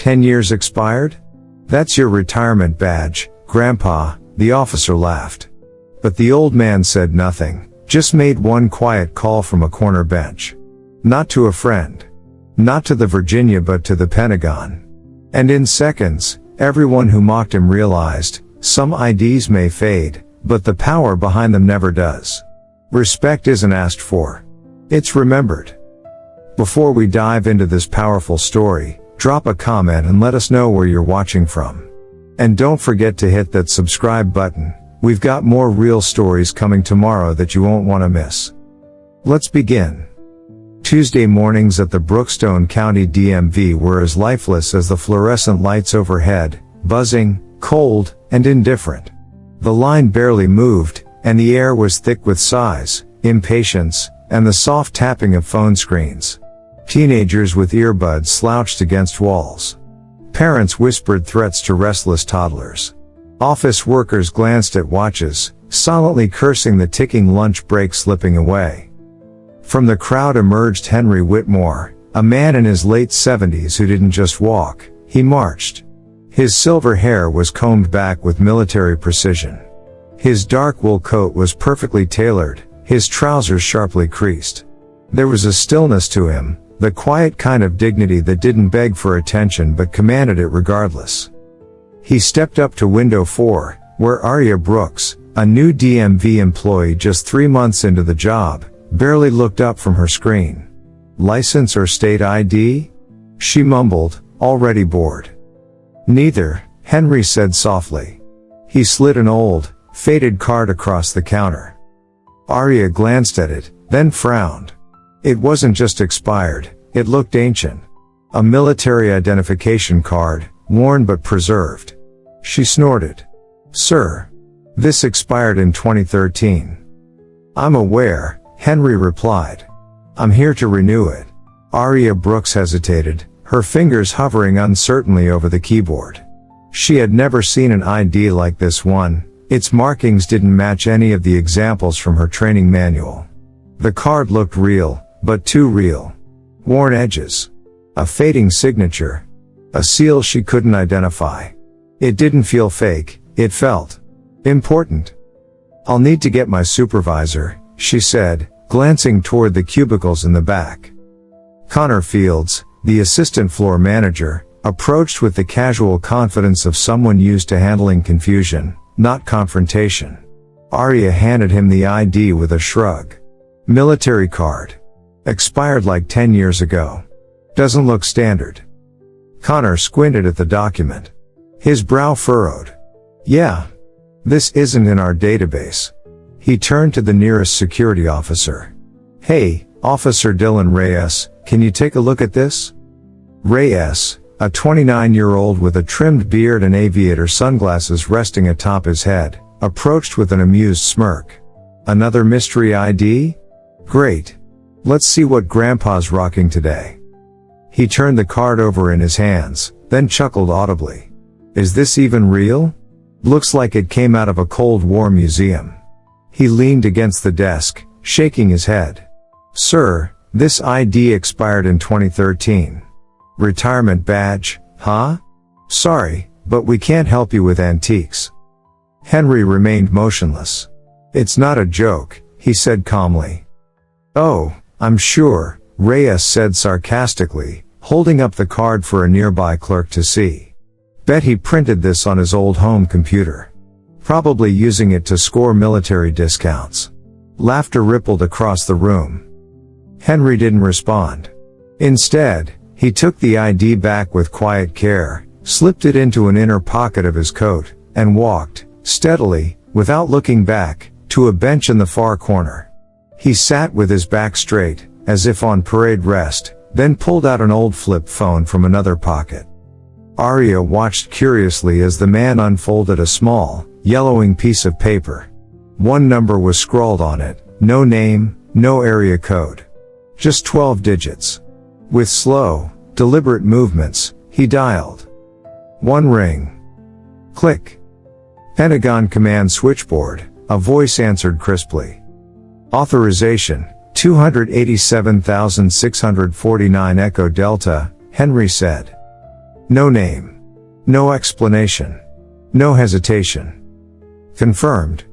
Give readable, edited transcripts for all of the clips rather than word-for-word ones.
10 years expired? That's your retirement badge, Grandpa, the officer laughed. But the old man said nothing, just made one quiet call from a corner bench. Not to a friend. Not to the Virginia but to the Pentagon. And in seconds, everyone who mocked him realized, some IDs may fade, but the power behind them never does. Respect isn't asked for. It's remembered. Before we dive into this powerful story, drop a comment and let us know where you're watching from. And don't forget to hit that subscribe button. We've got more real stories coming tomorrow that you won't want to miss. Let's begin. Tuesday mornings at the Brookstone County DMV were as lifeless as the fluorescent lights overhead, buzzing, cold, and indifferent. The line barely moved, and the air was thick with sighs, impatience, and the soft tapping of phone screens. Teenagers with earbuds slouched against walls. Parents whispered threats to restless toddlers. Office workers glanced at watches, silently cursing the ticking lunch break slipping away. From the crowd emerged Henry Whitmore, a man in his late 70s who didn't just walk, he marched. His silver hair was combed back with military precision. His dark wool coat was perfectly tailored, his trousers sharply creased. There was a stillness to him, the quiet kind of dignity that didn't beg for attention but commanded it regardless. He stepped up to window 4, where Aria Brooks, a new DMV employee just 3 months into the job, barely looked up from her screen. License or state ID? She mumbled, already bored. Neither, Henry said softly. He slid an old, faded card across the counter. Aria glanced at it, then frowned. It wasn't just expired, it looked ancient. A military identification card, worn but preserved. She snorted. Sir. This expired in 2013. I'm aware, Henry replied. I'm here to renew it. Aria Brooks hesitated, her fingers hovering uncertainly over the keyboard. She had never seen an ID like this one. Its markings didn't match any of the examples from her training manual. The card looked real, but too real. Worn edges. A fading signature. A seal she couldn't identify. It didn't feel fake, it felt important. I'll need to get my supervisor, she said, glancing toward the cubicles in the back. Connor Fields, the assistant floor manager, approached with the casual confidence of someone used to handling confusion, not confrontation. Aria handed him the ID with a shrug. Military card. Expired like 10 years ago. Doesn't look standard. Connor squinted at the document. His brow furrowed. Yeah. This isn't in our database. He turned to the nearest security officer. Hey, Officer Dylan Reyes, can you take a look at this? Reyes, a 29-year-old with a trimmed beard and aviator sunglasses resting atop his head, approached with an amused smirk. Another mystery ID? Great. Let's see what Grandpa's rocking today. He turned the card over in his hands, then chuckled audibly. Is this even real? Looks like it came out of a Cold War museum. He leaned against the desk, shaking his head. Sir, this ID expired in 2013. Retirement badge, huh? Sorry, but we can't help you with antiques. Henry remained motionless. It's not a joke, he said calmly. Oh, I'm sure, Reyes said sarcastically, holding up the card for a nearby clerk to see. Bet he printed this on his old home computer. Probably using it to score military discounts. Laughter rippled across the room. Henry didn't respond. Instead, he took the ID back with quiet care, slipped it into an inner pocket of his coat, and walked, steadily, without looking back, to a bench in the far corner. He sat with his back straight, as if on parade rest, then pulled out an old flip phone from another pocket. Aria watched curiously as the man unfolded a small, yellowing piece of paper. One number was scrawled on it, no name, no area code. Just 12 digits. With slow, deliberate movements, he dialed. One ring. Click. Pentagon command switchboard, a voice answered crisply. Authorization, 287,649 Echo Delta, Henry said. No name. No explanation. No hesitation. Confirmed.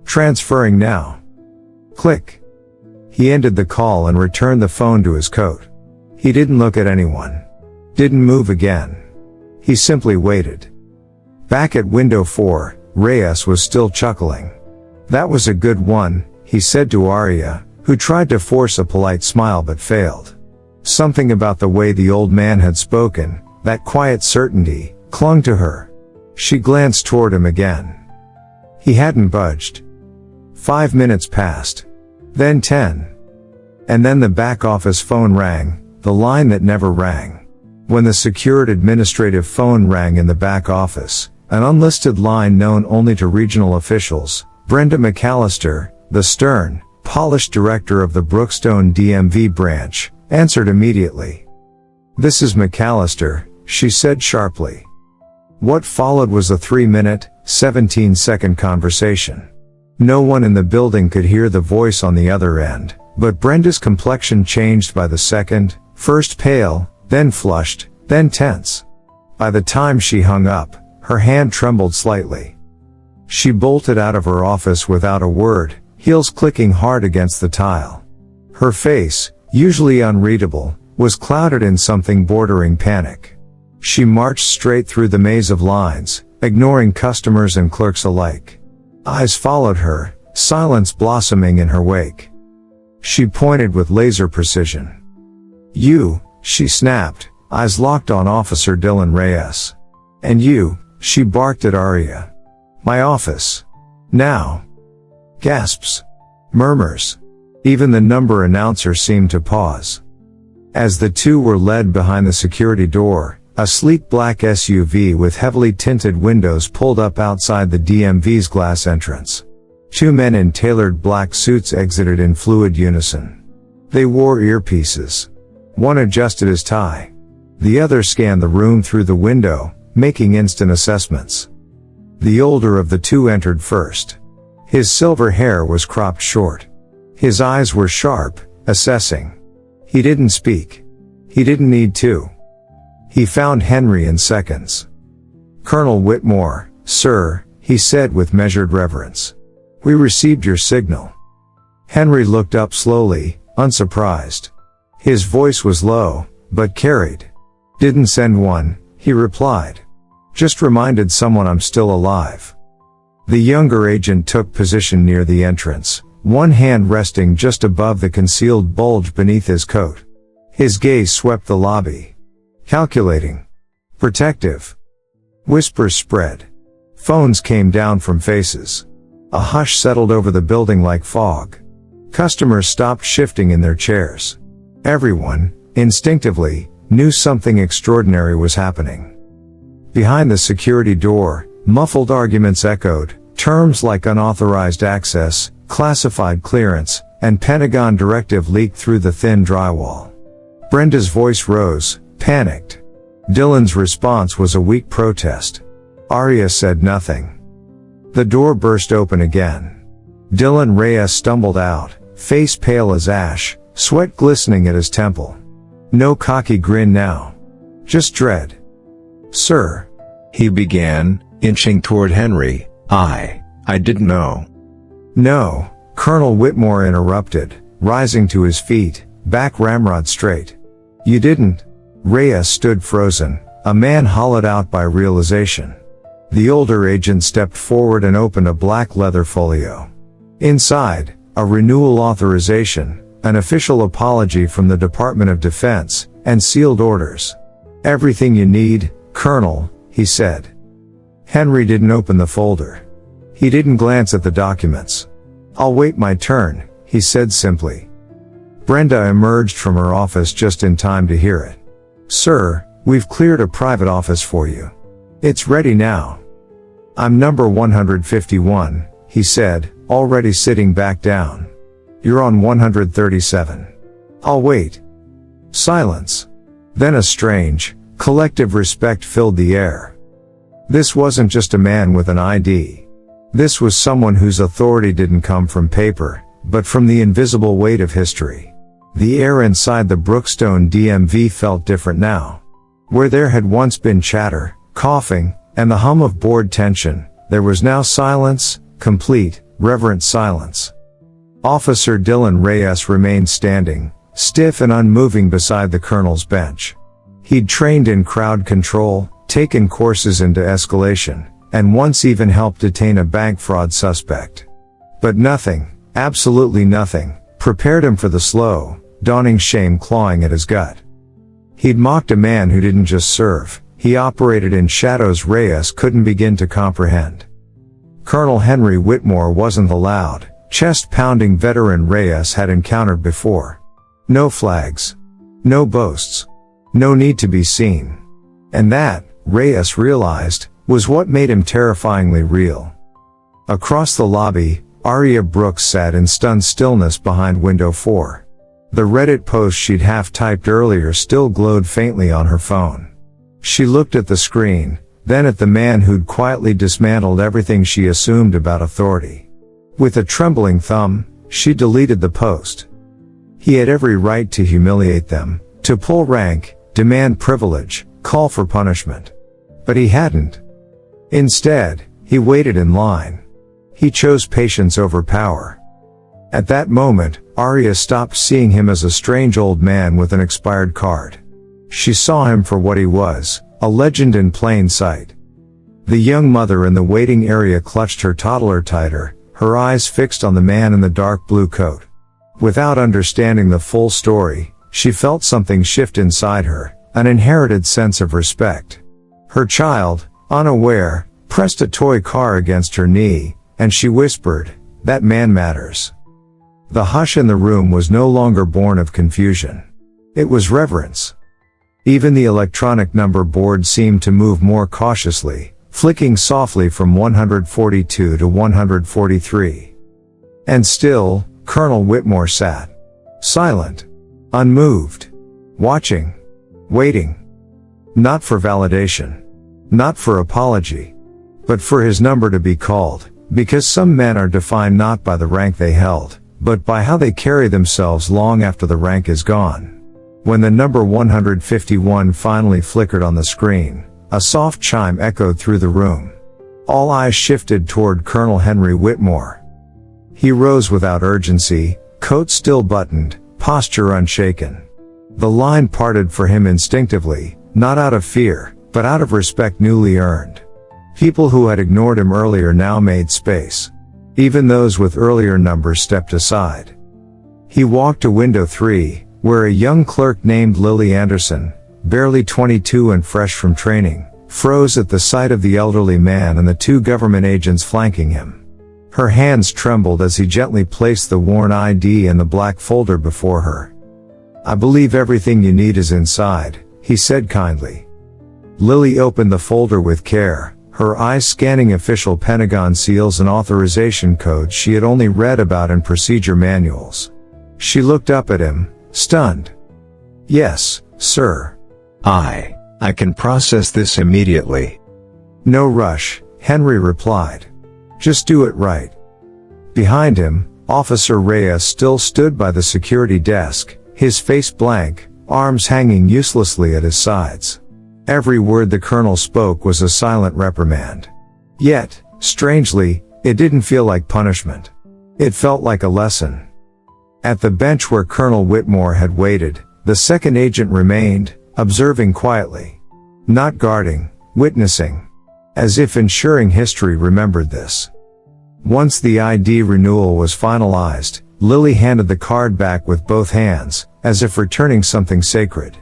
Transferring now. Click. He ended the call and returned the phone to his coat. He didn't look at anyone. Didn't move again. He simply waited. Back at window 4, Reyes was still chuckling. That was a good one, he said to Arya, who tried to force a polite smile but failed. Something about the way the old man had spoken, that quiet certainty, clung to her. She glanced toward him again. He hadn't budged. 5 minutes passed. Then 10. And then the back office phone rang, the line that never rang. When the secured administrative phone rang in the back office, an unlisted line known only to regional officials, Brenda McAllister, the stern, polished director of the Brookstone DMV branch, answered immediately. "This is McAllister," she said sharply. What followed was a 3-minute, 17-second conversation. No one in the building could hear the voice on the other end, but Brenda's complexion changed by the second, first pale, then flushed, then tense. By the time she hung up, her hand trembled slightly. She bolted out of her office without a word, heels clicking hard against the tile. Her face, usually unreadable, was clouded in something bordering panic. She marched straight through the maze of lines, ignoring customers and clerks alike. Eyes followed her, silence blossoming in her wake. She pointed with laser precision. "You," she snapped, eyes locked on Officer Dylan Reyes. "And you," she barked at Arya. "My office. Now." Gasps. Murmurs. Even the number announcer seemed to pause. As the two were led behind the security door, a sleek black SUV with heavily tinted windows pulled up outside the DMV's glass entrance. 2 men in tailored black suits exited in fluid unison. They wore earpieces. One adjusted his tie. The other scanned the room through the window, making instant assessments. The older of the two entered first. His silver hair was cropped short. His eyes were sharp, assessing. He didn't speak. He didn't need to. He found Henry in seconds. "Colonel Whitmore, sir," he said with measured reverence. "We received your signal." Henry looked up slowly, unsurprised. His voice was low, but carried. "Didn't send one," he replied. "Just reminded someone I'm still alive." The younger agent took position near the entrance, one hand resting just above the concealed bulge beneath his coat. His gaze swept the lobby. Calculating. Protective. Whispers spread. Phones came down from faces. A hush settled over the building like fog. Customers stopped shifting in their chairs. Everyone, instinctively, knew something extraordinary was happening. Behind the security door, muffled arguments echoed, terms like unauthorized access, classified clearance, and Pentagon directive leaked through the thin drywall. Brenda's voice rose, panicked. Dylan's response was a weak protest. Arya said nothing. The door burst open again. Dylan Reyes stumbled out, face pale as ash, sweat glistening at his temple. No cocky grin now. Just dread. "Sir," he began, inching toward Henry, I didn't know." "No," Colonel Whitmore interrupted, rising to his feet, back ramrod straight. "You didn't." Reyes stood frozen, a man hollowed out by realization. The older agent stepped forward and opened a black leather folio. Inside, a renewal authorization, an official apology from the Department of Defense, and sealed orders. "Everything you need, Colonel," he said. Henry didn't open the folder. He didn't glance at the documents. "I'll wait my turn," he said simply. Brenda emerged from her office just in time to hear it. "Sir, we've cleared a private office for you. It's ready now." "I'm number 151, he said, already sitting back down. "You're on 137. "I'll wait." Silence. Then a strange, collective respect filled the air. This wasn't just a man with an ID. This was someone whose authority didn't come from paper, but from the invisible weight of history. The air inside the Brookstone DMV felt different now. Where there had once been chatter, coughing, and the hum of board tension, there was now silence, complete, reverent silence. Officer Dylan Reyes remained standing, stiff and unmoving beside the colonel's bench. He'd trained in crowd control, taken courses into escalation, and once even helped detain a bank fraud suspect. But nothing, absolutely nothing, prepared him for the slow, dawning shame clawing at his gut. He'd mocked a man who didn't just serve, he operated in shadows Reyes couldn't begin to comprehend. Colonel Henry Whitmore wasn't the loud, chest-pounding veteran Reyes had encountered before. No flags. No boasts. No need to be seen. And that, Reyes realized, was what made him terrifyingly real. Across the lobby, Aria Brooks sat in stunned stillness behind window 4. The Reddit post she'd half-typed earlier still glowed faintly on her phone. She looked at the screen, then at the man who'd quietly dismantled everything she assumed about authority. With a trembling thumb, she deleted the post. He had every right to humiliate them, to pull rank, demand privilege, call for punishment. But he hadn't. Instead, he waited in line. He chose patience over power. At that moment, Aria stopped seeing him as a strange old man with an expired card. She saw him for what he was, a legend in plain sight. The young mother in the waiting area clutched her toddler tighter, her eyes fixed on the man in the dark blue coat. Without understanding the full story, she felt something shift inside her, an inherited sense of respect. Her child, unaware, pressed a toy car against her knee, and she whispered, "That man matters." The hush in the room was no longer born of confusion. It was reverence. Even the electronic number board seemed to move more cautiously, flicking softly from 142 to 143. And still, Colonel Whitmore sat. Silent. Unmoved. Watching. Waiting. Not for validation. Not for apology. But for his number to be called, because some men are defined not by the rank they held, but by how they carry themselves long after the rank is gone. When the number 151 finally flickered on the screen, a soft chime echoed through the room. All eyes shifted toward Colonel Henry Whitmore. He rose without urgency, coat still buttoned, posture unshaken. The line parted for him instinctively, not out of fear, but out of respect newly earned. People who had ignored him earlier now made space. Even those with earlier numbers stepped aside. He walked to window 3, where a young clerk named Lily Anderson, barely 22 and fresh from training, froze at the sight of the elderly man and the 2 government agents flanking him. Her hands trembled as he gently placed the worn ID in the black folder before her. "I believe everything you need is inside," he said kindly. Lily opened the folder with care, her eyes scanning official Pentagon seals and authorization codes she had only read about in procedure manuals. She looked up at him, stunned. "Yes, sir. I can process this immediately." "No rush," Henry replied. "Just do it right." Behind him, Officer Reyes still stood by the security desk, his face blank, arms hanging uselessly at his sides. Every word the colonel spoke was a silent reprimand. Yet, strangely, it didn't feel like punishment. It felt like a lesson. At the bench where Colonel Whitmore had waited, the second agent remained, observing quietly. Not guarding, witnessing. As if ensuring history remembered this. Once the ID renewal was finalized, Lily handed the card back with both hands, as if returning something sacred.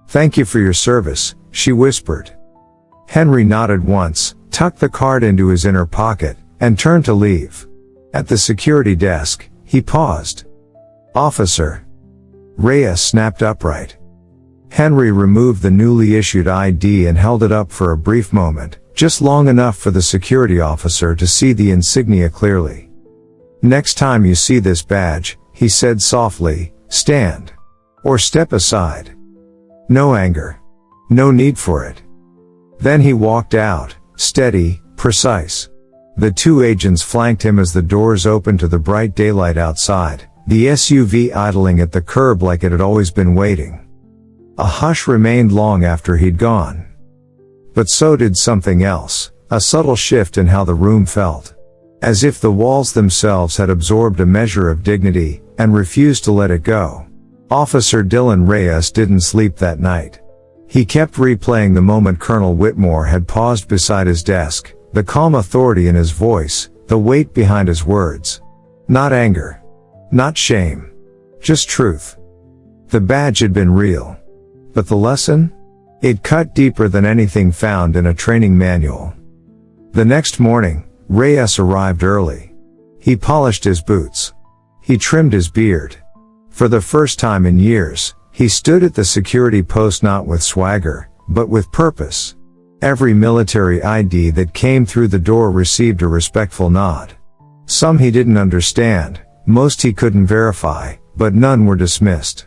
"Thank you for your service," she whispered. Henry nodded once, tucked the card into his inner pocket, and turned to leave. At the security desk, he paused. "Officer." Reyes snapped upright. Henry removed the newly issued ID and held it up for a brief moment, just long enough for the security officer to see the insignia clearly. "Next time you see this badge," he said softly, "stand. Or step aside. No anger. No need for it." Then he walked out, steady, precise. The 2 agents flanked him as the doors opened to the bright daylight outside, the SUV idling at the curb like it had always been waiting. A hush remained long after he'd gone. But so did something else, a subtle shift in how the room felt. As if the walls themselves had absorbed a measure of dignity, and refused to let it go. Officer Dylan Reyes didn't sleep that night. He kept replaying the moment Colonel Whitmore had paused beside his desk, the calm authority in his voice, the weight behind his words. Not anger. Not shame. Just truth. The badge had been real. But the lesson? It cut deeper than anything found in a training manual. The next morning, Reyes arrived early. He polished his boots. He trimmed his beard. For the first time in years, he stood at the security post not with swagger, but with purpose. Every military ID that came through the door received a respectful nod. Some he didn't understand, most he couldn't verify, but none were dismissed.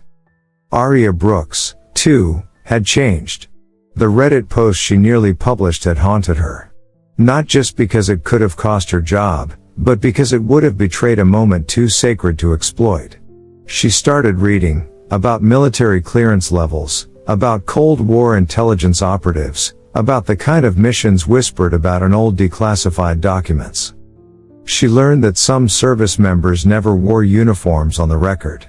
Aria Brooks, too, had changed. The Reddit post she nearly published had haunted her. Not just because it could have cost her job, but because it would have betrayed a moment too sacred to exploit. She started reading about military clearance levels, about Cold War intelligence operatives, about the kind of missions whispered about in old declassified documents. She learned that some service members never wore uniforms on the record.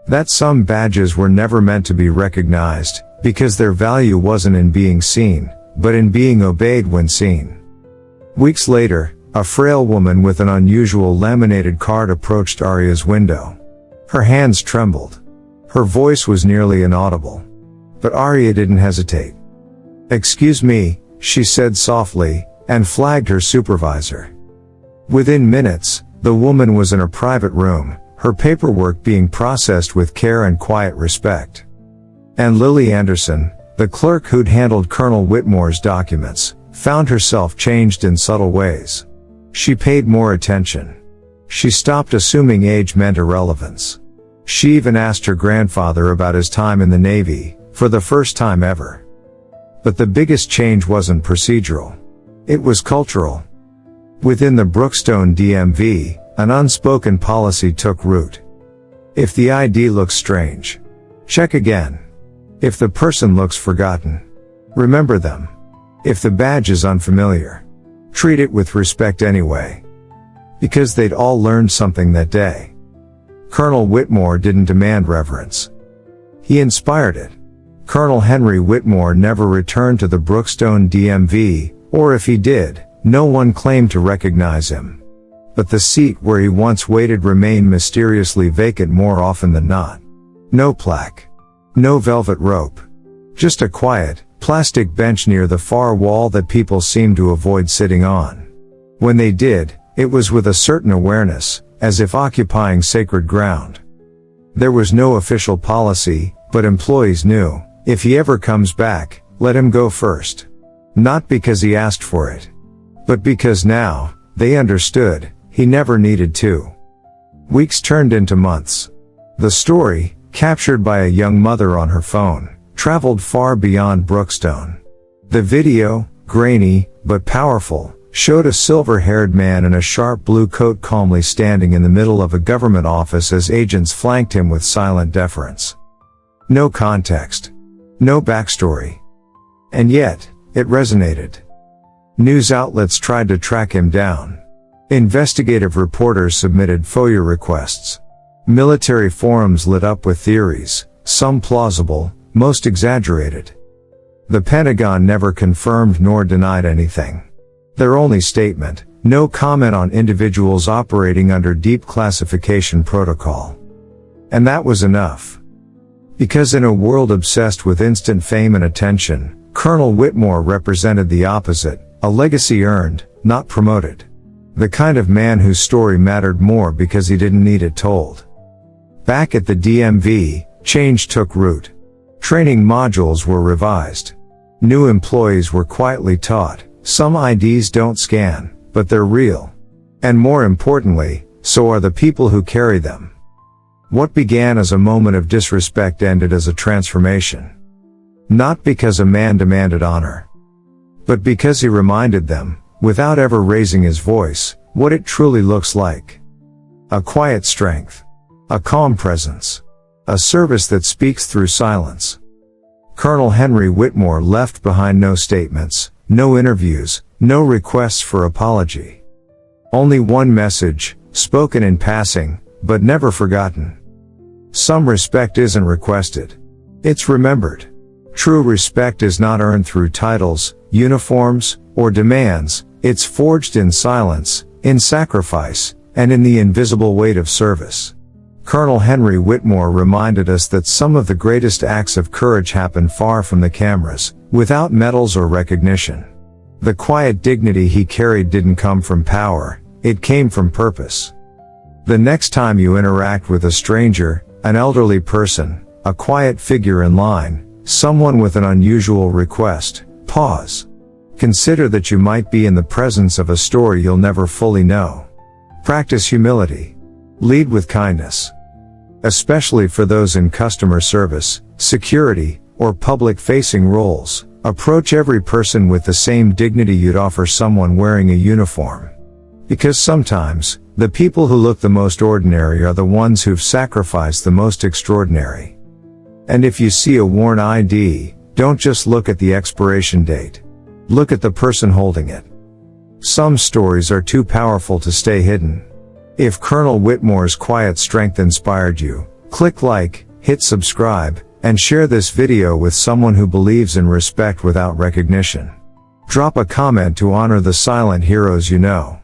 That some badges were never meant to be recognized, because their value wasn't in being seen, but in being obeyed when seen. Weeks later, a frail woman with an unusual laminated card approached Aria's window. Her hands trembled. Her voice was nearly inaudible. But Aria didn't hesitate. "Excuse me," she said softly, and flagged her supervisor. Within minutes, the woman was in a private room, her paperwork being processed with care and quiet respect. And Lily Anderson, the clerk who'd handled Colonel Whitmore's documents, found herself changed in subtle ways. She paid more attention. She stopped assuming age meant irrelevance. She even asked her grandfather about his time in the Navy, for the first time ever. But the biggest change wasn't procedural. It was cultural. Within the Brookstone DMV, an unspoken policy took root. If the ID looks strange, check again. If the person looks forgotten, remember them. If the badge is unfamiliar, treat it with respect anyway. Because they'd all learned something that day. Colonel Whitmore didn't demand reverence. He inspired it. Colonel Henry Whitmore never returned to the Brookstone DMV, or if he did, no one claimed to recognize him. But the seat where he once waited remained mysteriously vacant more often than not. No plaque. No velvet rope. Just a quiet, plastic bench near the far wall that people seemed to avoid sitting on. When they did, it was with a certain awareness, as if occupying sacred ground. There was no official policy, but employees knew, if he ever comes back, let him go first. Not because he asked for it, but because now, they understood, he never needed to. Weeks turned into months. The story, captured by a young mother on her phone, traveled far beyond Brookstone. The video, grainy, but powerful, showed a silver-haired man in a sharp blue coat calmly standing in the middle of a government office as agents flanked him with silent deference. No context. No backstory. And yet, it resonated. News outlets tried to track him down. Investigative reporters submitted FOIA requests. Military forums lit up with theories, some plausible, most exaggerated. The Pentagon never confirmed nor denied anything. Their only statement, no comment on individuals operating under deep classification protocol. And that was enough. Because in a world obsessed with instant fame and attention, Colonel Whitmore represented the opposite, a legacy earned, not promoted. The kind of man whose story mattered more because he didn't need it told. Back at the DMV, change took root. Training modules were revised. New employees were quietly taught, some IDs don't scan, but they're real. And more importantly, so are the people who carry them. What began as a moment of disrespect ended as a transformation. Not because a man demanded honor, but because he reminded them, without ever raising his voice, what it truly looks like. A quiet strength. A calm presence. A service that speaks through silence. Colonel Henry Whitmore left behind no statements, no interviews, no requests for apology. Only one message, spoken in passing, but never forgotten. Some respect isn't requested. It's remembered. True respect is not earned through titles, uniforms, or demands. It's forged in silence, in sacrifice, and in the invisible weight of service. Colonel Henry Whitmore reminded us that some of the greatest acts of courage happen far from the cameras, without medals or recognition. The quiet dignity he carried didn't come from power, it came from purpose. The next time you interact with a stranger, an elderly person, a quiet figure in line, someone with an unusual request, pause. Consider that you might be in the presence of a story you'll never fully know. Practice humility. Lead with kindness. Especially for those in customer service, security, or public-facing roles, approach every person with the same dignity you'd offer someone wearing a uniform. Because sometimes, the people who look the most ordinary are the ones who've sacrificed the most extraordinary. And if you see a worn ID, don't just look at the expiration date. Look at the person holding it. Some stories are too powerful to stay hidden. If Colonel Whitmore's quiet strength inspired you, click like, hit subscribe, and share this video with someone who believes in respect without recognition. Drop a comment to honor the silent heroes you know.